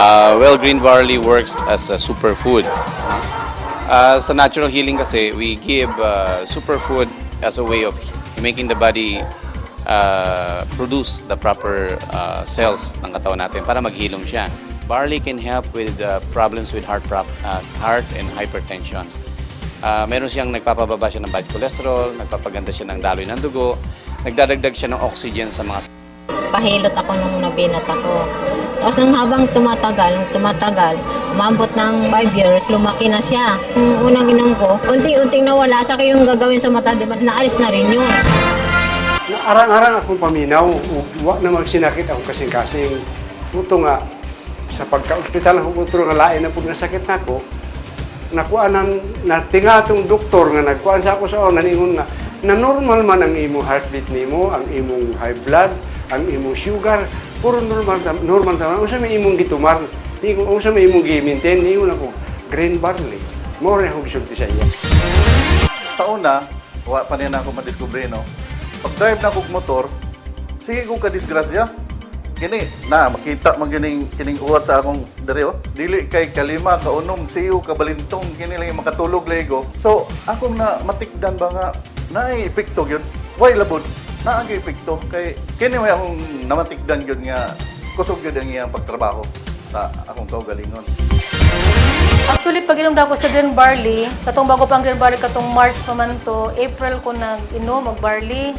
Well, green barley works as a superfood. Sa natural healing kasi, we give superfood as a way of making the body produce the proper cells ng katawan natin para maghilom siya. Barley can help with problems with heart and hypertension. Meron siyang nagpapababa siya ng bad cholesterol, nagpapaganda siya ng daloy ng dugo, nagdadagdag siya ng oxygen sa mga... Pahilot ako nung nabinat ako. Tapos nang habang tumatagal, umabot ng 5 years, lumaki na siya. Yung unang inom ko, unting-unting nawala, sa yung gagawin sa mata, diba, naalis na rin yun. Arang-arang akong paminaw, huwag na magsinakit akong kasing-kasing. Puto nga, sa pagka-hospital akong putro nga lain na po nasakit na ako, nakuha na tingatong doktor nga nagkuhaan sa ako sa naningon nga, na normal man ang imong heartbeat nimo, ang imong high blood, ang imong sugar, puro normal taman. Unsa may imong gitumar, unsa may imong gi-maintain, niyo na ko green barley. More na akong gisulti sa iya. Sa una, wa pa niya na ako madiskubre, no? Pag-drive na akong motor, sige kong kadisgrasya. Kini, makita kining uwat sa akong dere, oh. Dili kay kalima, kaunom, siyo, kabalintong, kini lang yung makatulog lego. So, akong na matikdan ba nga, epekto yun. Why labod? Naagi epekto. Kay, kini may akong namatikdan yun nga, kusog yun ang iyang pagtrabaho sa akong kaugalingon. Actually, pag inom ako sa green barley, katong bago pang green barley, katong March pa man to, April ko nag-inom, mag-barley.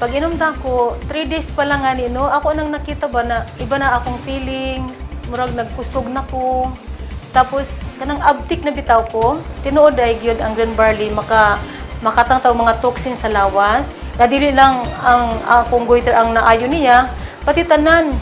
Pag inom ko, 3 days pa lang nga nino, ako nang nakita ba na iba na akong feelings, murag nagkusog na ko. Tapos, kanang abtik na bitaw ko, tinuod ay gyud ang green barley, makatangtaw mga toxin sa lawas. Nadili lang ang akong goiter ang naayo niya, pati tanan.